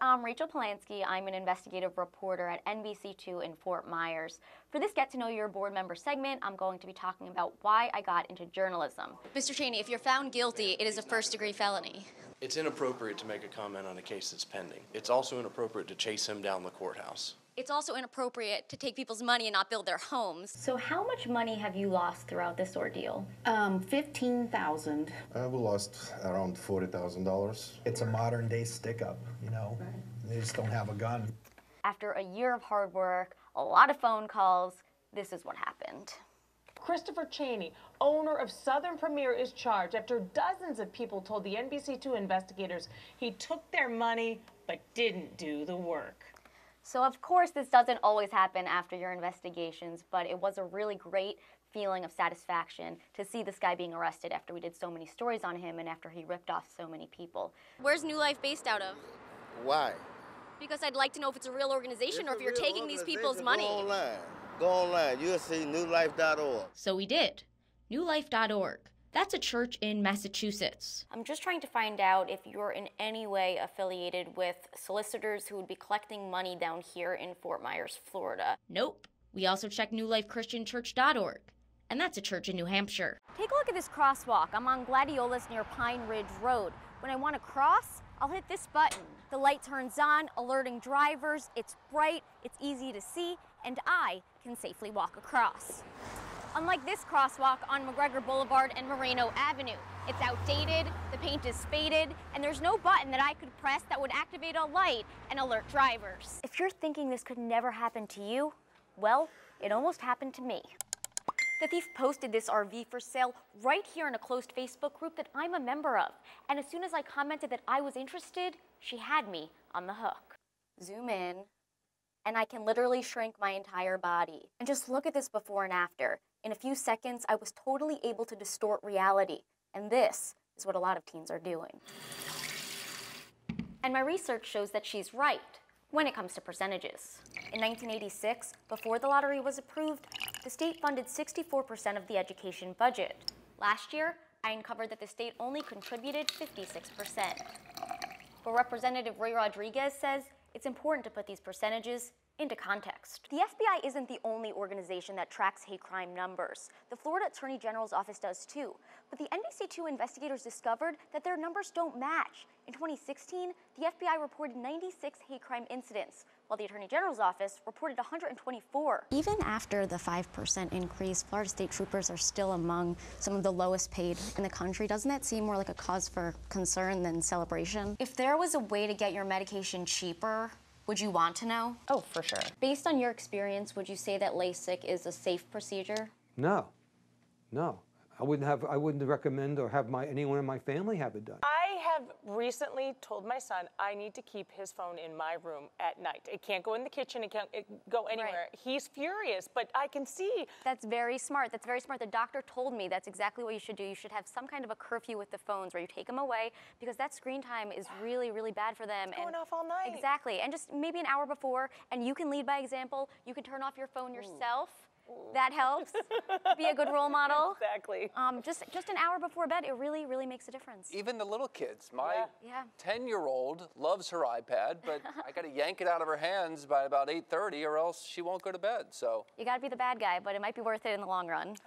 I'm Rachel Polanski. I'm an investigative reporter at NBC2 in Fort Myers. For this Get to Know Your Board Member segment, I'm going to be talking about why I got into journalism. Mr. Cheney, if you're found guilty, it is a first-degree felony. It's inappropriate to make a comment on a case that's pending. It's also inappropriate to chase him down the courthouse. It's also inappropriate to take people's money and not build their homes. So how much money have you lost throughout this ordeal? $15,000. We lost around $40,000. It's a modern day stick-up, you know. They just don't have a gun. After a year of hard work, a lot of phone calls, this is what happened. Christopher Cheney, owner of Southern Premier, is charged after dozens of people told the NBC2 investigators he took their money but didn't do the work. So of course this doesn't always happen after your investigations, but it was a really great feeling of satisfaction to see this guy being arrested after we did so many stories on him and after he ripped off so many people. Where's New Life based out of? Why? Because I'd like to know if it's a real organization or if you're taking these people's money. Go online. Go online. You'll see newlife.org. So we did. Newlife.org. That's a church in Massachusetts. I'm just trying to find out if you're in any way affiliated with solicitors who would be collecting money down here in Fort Myers, Florida. Nope. We also checked newlifechristianchurch.org. And that's a church in New Hampshire. Take a look at this crosswalk. I'm on Gladiolus near Pine Ridge Road. When I want to cross, I'll hit this button. The light turns on, alerting drivers. It's bright, it's easy to see, and I can safely walk across. Unlike this crosswalk on McGregor Boulevard and Moreno Avenue. It's outdated, the paint is faded, and there's no button that I could press that would activate a light and alert drivers. If you're thinking this could never happen to you, well, it almost happened to me. The thief posted this RV for sale right here in a closed Facebook group that I'm a member of. And as soon as I commented that I was interested, she had me on the hook. Zoom in, and I can literally shrink my entire body. And just look at this before and after. In a few seconds, I was totally able to distort reality. And this is what a lot of teens are doing. And my research shows that she's right when it comes to percentages. In 1986, before the lottery was approved, the state funded 64% of the education budget. Last year, I uncovered that the state only contributed 56%. But Representative Ray Rodriguez says it's important to put these percentages into context. The FBI isn't the only organization that tracks hate crime numbers. The Florida Attorney General's office does too. But the NBC2 investigators discovered that their numbers don't match. In 2016, the FBI reported 96 hate crime incidents, while the Attorney General's office reported 124. Even after the 5% increase, Florida state troopers are still among some of the lowest paid in the country. Doesn't that seem more like a cause for concern than celebration? If there was a way to get your medication cheaper, would you want to know? Oh, for sure. Based on your experience, would you say that LASIK is a safe procedure? No, no. I wouldn't recommend or have anyone in my family have it done. I have recently told my son I need to keep his phone in my room at night. It can't go in the kitchen, it can't go anywhere. Right. He's furious, but I can see. That's very smart. That's very smart. The doctor told me that's exactly what you should do. You should have some kind of a curfew with the phones where you take them away because that screen time is really, really bad for them. It's going off all night. Exactly. And just maybe an hour before, and you can lead by example. You can turn off your phone yourself. That helps. Be a good role model. Exactly. Just an hour before bed, it really, really makes a difference. Even the little kids. My 10-year-old loves her iPad, but I got to yank it out of her hands by about 8:30 or else she won't go to bed. So you got to be the bad guy, but it might be worth it in the long run.